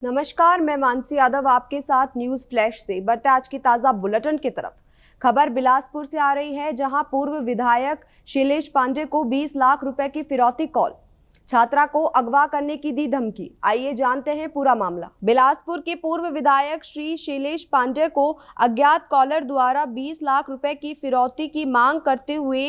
नमस्कार, मैं मानसी यादव आपके साथ न्यूज फ्लैश से। बढ़ते आज की ताजा बुलेटिन की तरफ। खबर बिलासपुर से आ रही है, जहां पूर्व विधायक शैलेश पांडे को 20 लाख रुपए की फिरौती कॉल। छात्रा को अगवा करने की दी धमकी। आइए जानते हैं पूरा मामला। बिलासपुर के पूर्व विधायक श्री शैलेश पांडे को अज्ञात कॉलर द्वारा 20 लाख रुपए की फिरौती की मांग करते हुए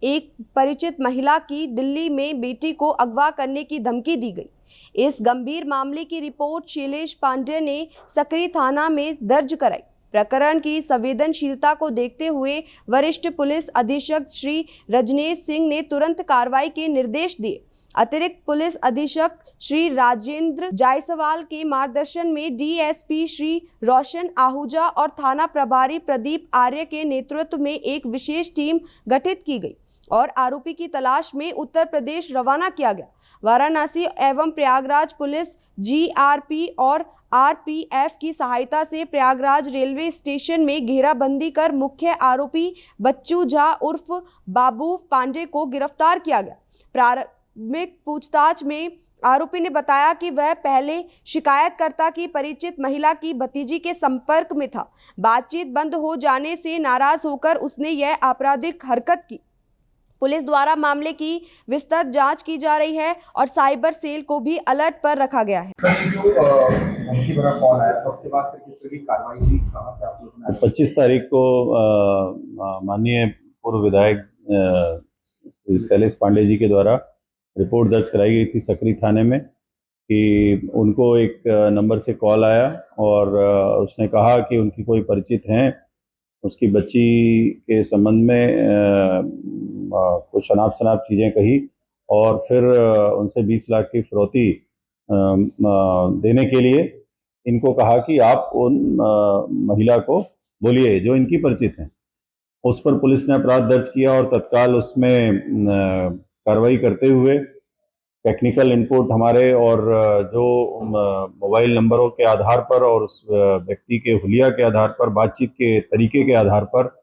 एक परिचित महिला की दिल्ली में बेटी को अगवा करने की धमकी दी गई। इस गंभीर मामले की रिपोर्ट शैलेश पांडे ने सकरी थाना में दर्ज कराई। प्रकरण की संवेदनशीलता को देखते हुए वरिष्ठ पुलिस अधीक्षक श्री रजनेश सिंह ने तुरंत कार्रवाई के निर्देश दिए। अतिरिक्त पुलिस अधीक्षक श्री राजेंद्र जायसवाल के मार्गदर्शन में डीएसपी श्री रोशन आहूजा और थाना प्रभारी प्रदीप आर्य के नेतृत्व में एक विशेष टीम गठित की गई और आरोपी की तलाश में उत्तर प्रदेश रवाना किया गया। वाराणसी एवं प्रयागराज पुलिस जीआरपी और आरपीएफ की सहायता से प्रयागराज रेलवे स्टेशन में घेराबंदी कर मुख्य आरोपी बच्चू झा उर्फ बाबू पांडे को गिरफ्तार किया गया। प्रारंभिक पूछताछ में आरोपी ने बताया कि वह पहले शिकायतकर्ता की परिचित महिला की भतीजी के संपर्क में था। बातचीत बंद हो जाने से नाराज होकर उसने यह आपराधिक हरकत की। पुलिस द्वारा मामले की विस्तृत जांच की जा रही है और साइबर सेल को भी अलर्ट पर रखा गया है। 25 तारीख को माननीय पूर्व विधायक शैलेश पांडे जी के द्वारा रिपोर्ट दर्ज कराई गई थी सकरी थाने में कि उनको एक नंबर से कॉल आया और उसने कहा कि उनकी कोई परिचित हैं, उसकी बच्ची के संबंध में कुछ अनाप शनाप चीज़ें कही और फिर उनसे 20 लाख की फिरौती देने के लिए इनको कहा कि आप उन महिला को बोलिए जो इनकी परिचित हैं। उस पर पुलिस ने अपराध दर्ज किया और तत्काल उसमें कार्रवाई करते हुए टेक्निकल इनपुट हमारे और जो मोबाइल नंबरों के आधार पर और उस व्यक्ति के हुलिया के आधार पर, बातचीत के तरीके के आधार पर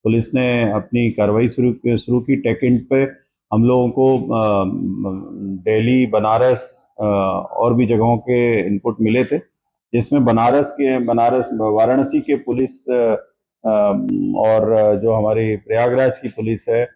पुलिस ने अपनी कार्रवाई शुरू की। टेक इंट पे हम लोगों को दिल्ली, बनारस और भी जगहों के इनपुट मिले थे, जिसमें वाराणसी के पुलिस और जो हमारी प्रयागराज की पुलिस है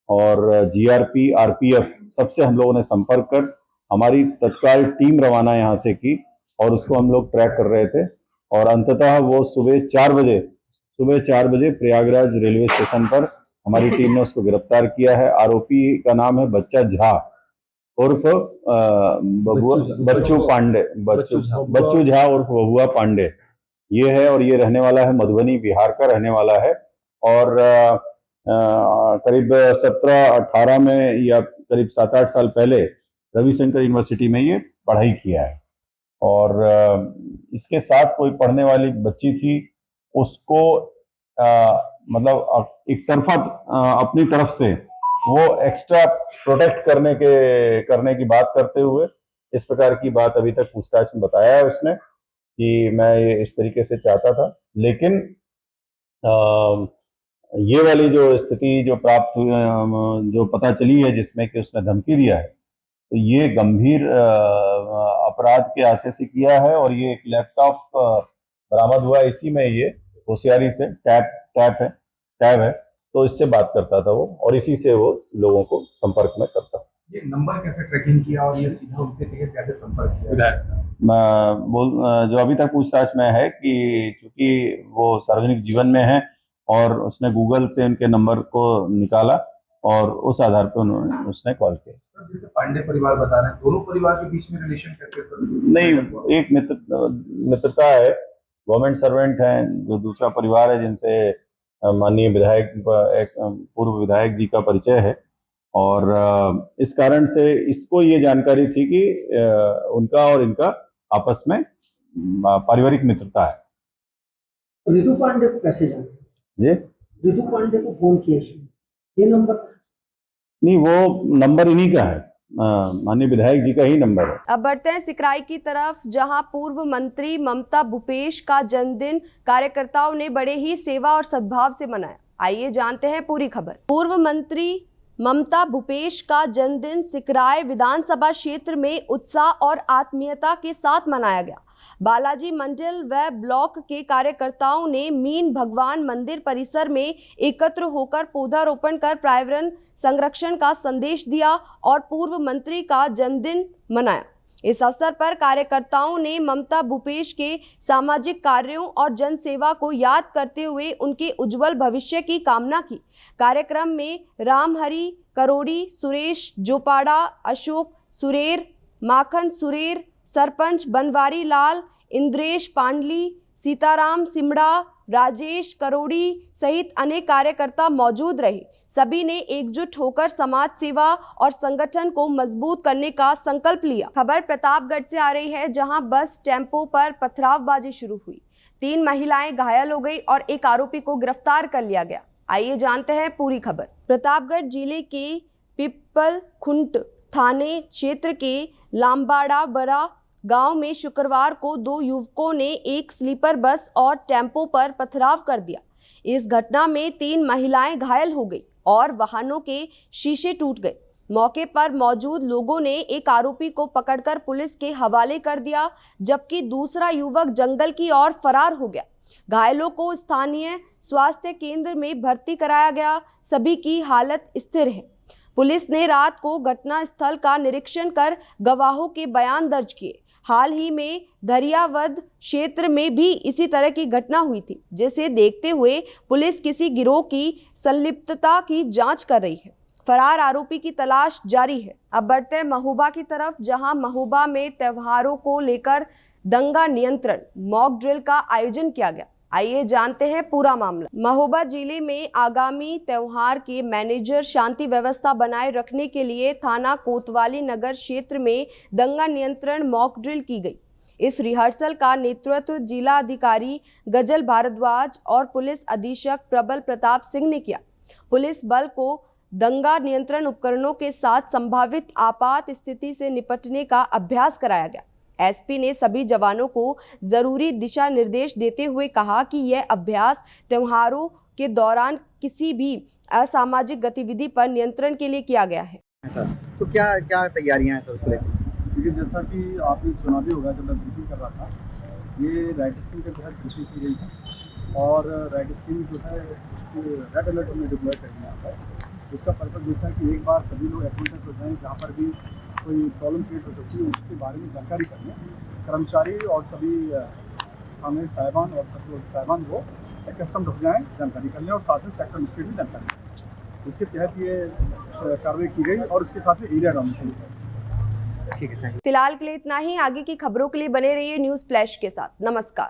और जीआरपी, आरपीएफ, सबसे हम लोगों ने संपर्क कर हमारी तत्काल टीम रवाना यहाँ से की और उसको हम लोग ट्रैक कर रहे थे और अंततः वो सुबह 4 बजे प्रयागराज रेलवे स्टेशन पर हमारी टीम ने उसको गिरफ्तार किया है। आरोपी का नाम है बच्चा झा उर्फ बच्चू झा उर्फ बबुआ पांडे ये है और ये रहने वाला है मधुबनी, बिहार का रहने वाला है और करीब 17-18 में या करीब 7-8 साल पहले रविशंकर यूनिवर्सिटी में ये पढ़ाई किया है और इसके साथ कोई पढ़ने वाली बच्ची थी, उसको मतलब एक तरफा अपनी तरफ से वो एक्स्ट्रा प्रोटेक्ट करने की बात करते हुए इस प्रकार की बात अभी तक पूछताछ में बताया है उसने कि मैं ये इस तरीके से चाहता था। लेकिन ये वाली जो स्थिति जो जो पता चली है जिसमें कि उसने धमकी दिया है, तो ये गंभीर अपराध के आशय से किया है और ये एक लैपटॉप बरामद हुआ, इसी में ये होशियारी से टैब है, तो इससे बात करता था वो और इसी से वो लोगों को संपर्क में करता था। ये नंबर कैसे ट्रैकिंग किया और ये सीधा उनसे कैसे संपर्क किया? जो अभी तक पूछताछ में है कि चूंकि वो सार्वजनिक जीवन में है और उसने गूगल से उनके नंबर को निकाला और उस आधार पर उसने कॉल किया। जैसे पांडे परिवार बता रहे हैं, दोनों परिवार के बीच में रिलेशन कैसे सर? नहीं, एक मित्रता है, गवर्नमेंट सर्वेंट हैं, जो दूसरा परिवार है जिनसे माननीय विधायक एक पूर्व विधायक जी का परिचय है और इस कारण से इसको ये जानकारी थी कि उनका और इनका आपस में पारिवारिक मित्रता है। रितु पांडे को कैसे जानते जी? रितु पांडे को फोन किया ये नंबर नहीं, वो नंबर इन्हीं का है, माननीय विधायक जी का ही नंबर है। अब बढ़ते हैं सिकराई की तरफ, जहां पूर्व मंत्री ममता भूपेश का जन्मदिन कार्यकर्ताओं ने बड़े ही सेवा और सद्भाव से मनाया। आइए जानते हैं पूरी खबर। पूर्व मंत्री ममता भूपेश का जन्मदिन सिकराय विधानसभा क्षेत्र में उत्साह और आत्मीयता के साथ मनाया गया। बालाजी मंडल व ब्लॉक के कार्यकर्ताओं ने मीन भगवान मंदिर परिसर में एकत्र होकर पौधारोपण कर पर्यावरण संरक्षण का संदेश दिया और पूर्व मंत्री का जन्मदिन मनाया। इस अवसर पर कार्यकर्ताओं ने ममता भूपेश के सामाजिक कार्यों और जन सेवा को याद करते हुए उनके उज्जवल भविष्य की कामना की। कार्यक्रम में रामहरि करोड़ी, सुरेश जोपाड़ा, अशोक सुरेर, माखन सुरेर, सरपंच बनवारी लाल, इंद्रेश पांडली, सीताराम सिमड़ा, राजेश करोड़ी सहित अनेक कार्यकर्ता मौजूद रहे। सभी ने एकजुट होकर समाज सेवा और संगठन को मजबूत करने का संकल्प लिया। खबर प्रतापगढ़ से आ रही है, जहां बस टेम्पो पर पथरावबाजी शुरू हुई। 3 महिलाएं घायल हो गई और एक आरोपी को गिरफ्तार कर लिया गया। आइए जानते हैं पूरी खबर। प्रतापगढ़ जिले के पिपल खुंट थाने क्षेत्र के लांबाड़ा बड़ा गांव में शुक्रवार को 2 युवकों ने एक स्लीपर बस और टेम्पो पर पथराव कर दिया। इस घटना में 3 महिलाएं घायल हो गई और वाहनों के शीशे टूट गए। मौके पर मौजूद लोगों ने एक आरोपी को पकड़कर पुलिस के हवाले कर दिया, जबकि दूसरा युवक जंगल की ओर फरार हो गया। घायलों को स्थानीय स्वास्थ्य केंद्र में भर्ती कराया गया। सभी की हालत स्थिर है। पुलिस ने रात को घटनास्थल का निरीक्षण कर गवाहों के बयान दर्ज किए। हाल ही में दरियावद क्षेत्र में भी इसी तरह की घटना हुई थी, जिसे देखते हुए पुलिस किसी गिरोह की संलिप्तता की जांच कर रही है। फरार आरोपी की तलाश जारी है। अब बढ़ते हैं महोबा की तरफ, जहां महोबा में त्योहारों को लेकर दंगा नियंत्रण मॉक ड्रिल का आयोजन किया गया। आइए जानते हैं पूरा मामला। महोबा जिले में आगामी त्योहार के मैनेजर शांति व्यवस्था बनाए रखने के लिए थाना कोतवाली नगर क्षेत्र में दंगा नियंत्रण मॉक ड्रिल की गई। इस रिहर्सल का नेतृत्व जिला अधिकारी गजल भारद्वाज और पुलिस अधीक्षक प्रबल प्रताप सिंह ने किया। पुलिस बल को दंगा नियंत्रण उपकरणों के साथ संभावित आपात स्थिति से निपटने का अभ्यास कराया गया। एसपी ने सभी जवानों को जरूरी दिशा निर्देश देते हुए कहा कि यह अभ्यास त्योहारों के दौरान किसी भी असामाजिक गतिविधि पर नियंत्रण के लिए किया गया है। सर, तो क्या क्या तैयारियां हैं सर उसको लेकर? क्योंकि जैसा कि आपने सुना भी होगा, जब मैं ब्रीफिंग कर रहा था, ये राइट स्कीम के तहत ब्रीफिंग की गई थी और राइट स्कीम जो है उसको रेड अलर्ट में डिप्लॉय करने आता है। उसका पर्पज होता है कि एक बार सभी लोग अटेंडेंस हो जाएँ, जहाँ पर भी कोई प्रॉब्लम क्रिएट हो सकती है उसके बारे में जानकारी करने कर्मचारी और सभी थाने साहिबान और सब साहिबान को कस्टम हो जाएँ, जानकारी करने और साथ में सेक्टर मजिस्ट्रेट भी जानकारी करें। इसके तहत ये कार्रवाई की गई और उसके साथ में एरिया डोमिनेशन किया। ठीक है, थैंक यू। फिलहाल के लिए इतना ही। आगे की खबरों के लिए बने रहिए न्यूज़ फ्लैश के साथ। नमस्कार।